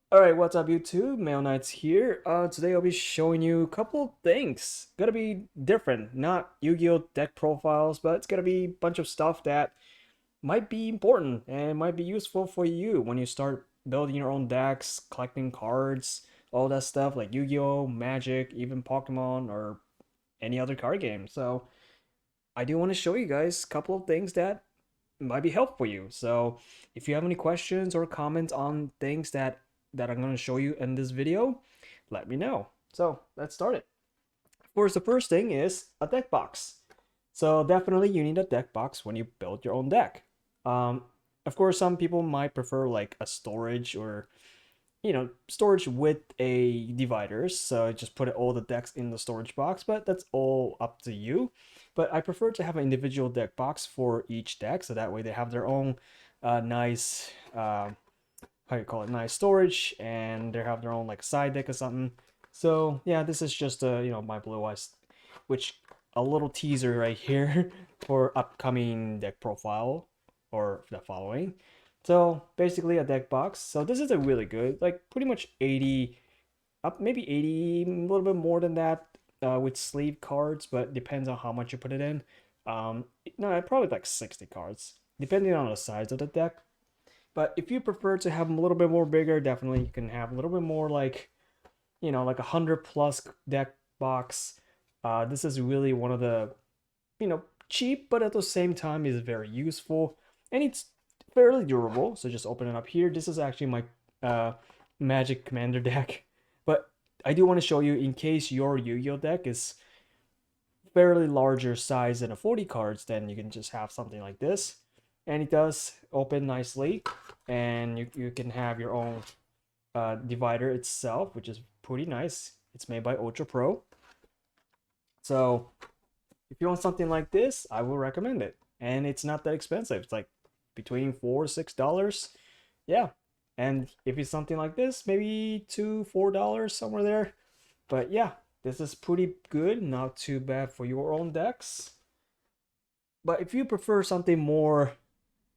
Alright, what's up YouTube? Male Knights here. Today I'll be showing you a couple of things. Gonna be different, not Yu-Gi-Oh! Deck profiles, but it's gonna be a bunch of stuff that might be important and might be useful for you when you start building your own decks, collecting cards, all that stuff like Yu-Gi-Oh!, Magic, even Pokemon, or any other card game. So I do want to show you guys a couple of things that might be helpful for you. So if you have any questions or comments on things that I'm going to show you in this video, let me know. So let's start it. Of course, the first thing is a deck box. So definitely you need a deck box when you build your own deck. Um, of course, some people might prefer like a storage or storage with a dividers. So I just put all the decks in the storage box, but that's all up to you. But I prefer to have an individual deck box for each deck, so that way they have their own nice how you call it, nice storage, and they have their own like side deck or something. So yeah, this is just my blue eyes, which a little teaser right here for upcoming deck profile or the following. So basically a deck box. So this is a really good, like pretty much 80, up maybe 80, a little bit more than that with sleeve cards, but depends on how much you put it in. No, probably like 60 cards, depending on the size of the deck. But if you prefer to have them a little bit more bigger, definitely you can have a little bit more like, like 100 plus deck box. This is really one of the, cheap, but at the same time is very useful. And it's fairly durable. So just open it up here. This is actually my Magic Commander deck. But I do want to show you in case your Yu-Gi-Oh deck is fairly larger size than a 40 cards, then you can just have something like this. And it does open nicely, and you can have your own divider itself, which is pretty nice. It's made by Ultra Pro. So if you want something like this, I will recommend it. And it's not that expensive. It's like between $4 to $6. Yeah. And if it's something like this, maybe $2 to $4 somewhere there. But yeah, this is pretty good. Not too bad for your own decks. But if you prefer something more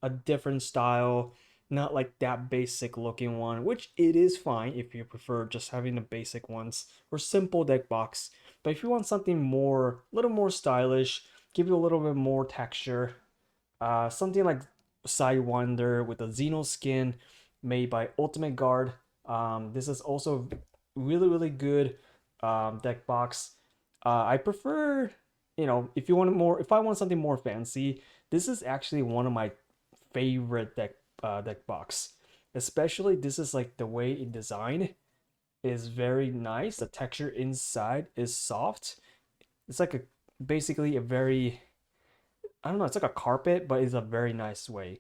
a different style, not like that basic looking one, which it is fine if you prefer just having the basic ones or simple deck box. But if you want something more, a little more stylish, give you a little bit more texture, something like Sidewinder with a Xeno skin made by Ultimate Guard. This is also really good deck box. I prefer, if you want more, if I want something more fancy, this is actually one of my favorite deck box. Especially this is like the way it designed is very nice. The texture inside is soft. It's like a basically a very, I don't know, it's like a carpet, but it's a very nice way.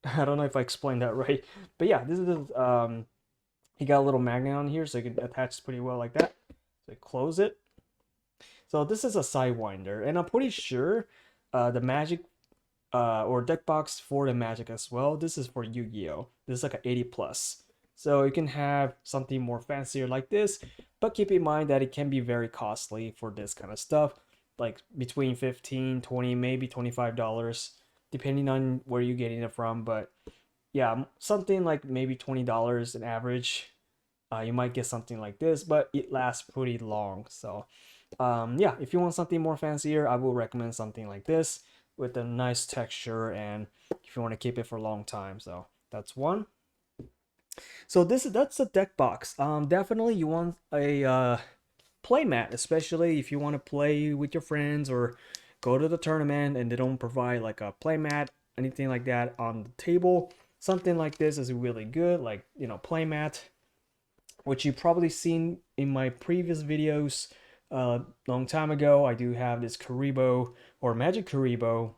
I don't know if I explained that right. But yeah, this is you got a little magnet on here so you can attach pretty well like that. So close it. So this is a Sidewinder, and I'm pretty sure the magic or deck box for the Magic as well. This is for Yu-Gi-Oh! This is like an 80 plus. So you can have something more fancier like this, but keep in mind that it can be very costly for this kind of stuff, like between 15, 20, maybe $25, depending on where you're getting it from. But yeah, something like maybe $20 an average. You might get something like this, but it lasts pretty long. So yeah, if you want something more fancier, I will recommend something like this with a nice texture, and if you want to keep it for a long time. So that's one. So that's a deck box. Definitely you want a playmat, especially if you want to play with your friends or go to the tournament and they don't provide like a playmat, anything like that on the table. Something like this is really good, like playmat, which you probably seen in my previous videos long time ago. I do have this Karibo or Magic Karibo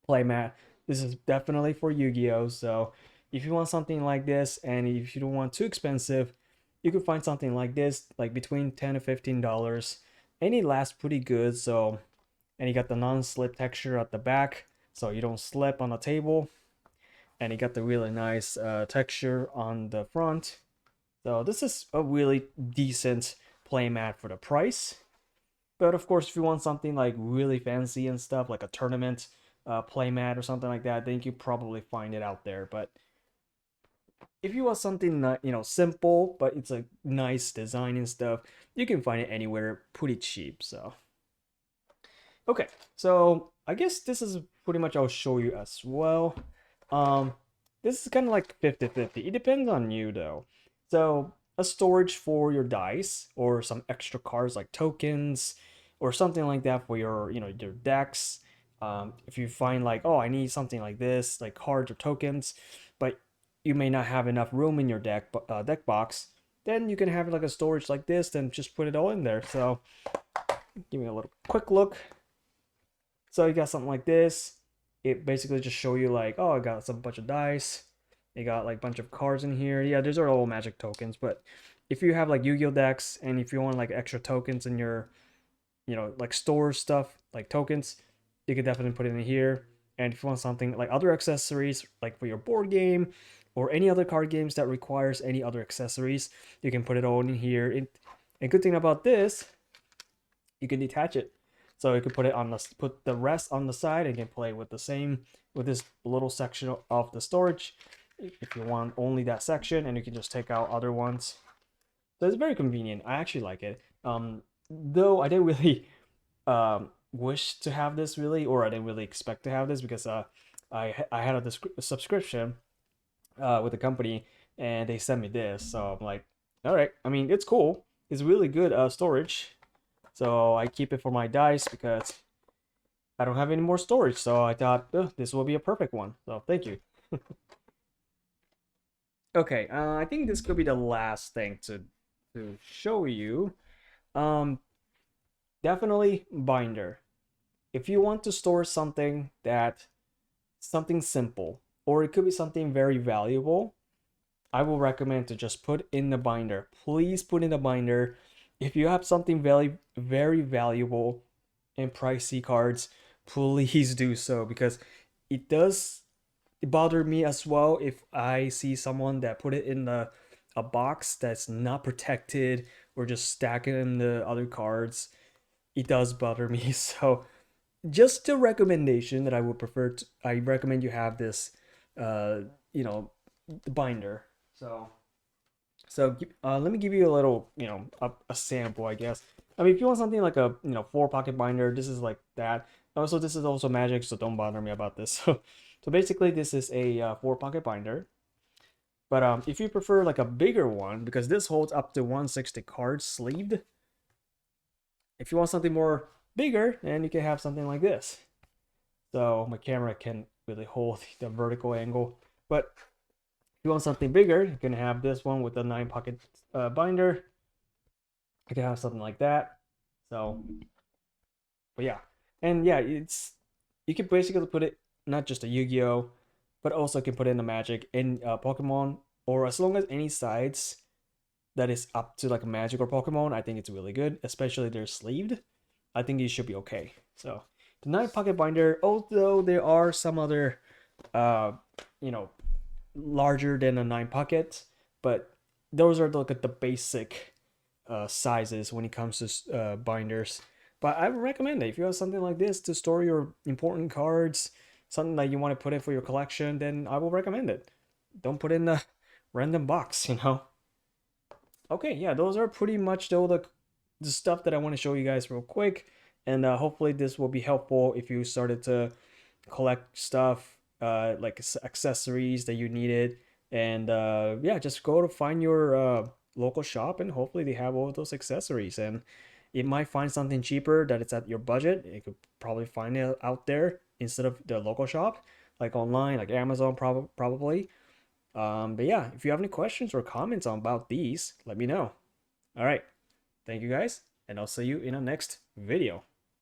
playmat. This is definitely for Yu-Gi-Oh! So if you want something like this and if you don't want too expensive, you could find something like this, like between $10 to $15. And it lasts pretty good. So, and you got the non-slip texture at the back, so you don't slip on the table. And you got the really nice texture on the front. So this is a really decent playmat for the price. But of course, if you want something like really fancy and stuff, like a tournament playmat or something like that, then you can probably find it out there. But if you want something not, simple, but it's a nice design and stuff, you can find it anywhere pretty cheap. So okay, so I guess this is pretty much I'll show you as well. Um, this is kind of like 50-50. It depends on you though. So a storage for your dice or some extra cards like tokens or something like that for your, your decks. If you find like, oh, I need something like this, like cards or tokens, but you may not have enough room in your deck box, then you can have like a storage like this, then just put it all in there. So give me a little quick look. So you got something like this. It basically just show you like, oh, I got some bunch of dice. You got like a bunch of cards in here. Yeah, these are all magic tokens. But if you have like Yu-Gi-Oh decks and if you want like extra tokens in your, like store stuff like tokens, you can definitely put it in here. And if you want something like other accessories, like for your board game or any other card games that requires any other accessories, you can put it all in here. And good thing about this, you can detach it. So you can put it on put the rest on the side and can play with with this little section of the storage if you want only that section, and you can just take out other ones. So it's very convenient. I actually like it. Though I didn't really wish to have this really, or I didn't really expect to have this because I had a subscription with the company and they sent me this, so I'm like, all right. I mean, it's cool. It's really good storage. So I keep it for my dice because I don't have any more storage. So I thought this will be a perfect one. So thank you. Okay, I think this could be the last thing to show you. Um, Definitely binder. If you want to store something simple, or it could be something very valuable, I will recommend to just put in the binder. Please put in the binder. If you have something very valuable and pricey cards, please do so because it does bother me as well if I see someone that put it in a box that's not protected or just stacking the other cards. It does bother me. So just a recommendation that I would prefer to, I recommend you have this uh you know binder. So let me give you a little, a sample, I guess. I mean, if you want something like a, four pocket binder, this is like that. Also, this is also magic, so don't bother me about this. So basically, this is a four pocket binder. But if you prefer like a bigger one, because this holds up to 160 cards sleeved. If you want something more bigger, then you can have something like this. So my camera can really hold the vertical angle. But if you want something bigger, you can have this one with the 9 pocket binder. You can have something like that. So, but yeah, and yeah, it's you can basically put it not just a Yu-Gi-Oh, but also can put in the Magic in Pokemon, or as long as any sides that is up to like a Magic or Pokemon, I think it's really good. Especially they're sleeved, I think it should be okay. So the 9 pocket binder, although there are some other, uh, you know, larger than a 9 pocket, but those are like the basic sizes when it comes to binders. But I would recommend it if you have something like this to store your important cards, something that you want to put in for your collection. Then I will recommend it. Don't put in the random box. Okay, yeah, those are pretty much all the stuff that I want to show you guys real quick, and hopefully this will be helpful if you started to collect stuff like accessories that you needed, and yeah, just go to find your local shop and hopefully they have all of those accessories, and you might find something cheaper that it's at your budget. You could probably find it out there instead of the local shop, like online, like Amazon probably. But yeah, if you have any questions or comments on about these, let me know. All right, thank you guys, and I'll see you in the next video.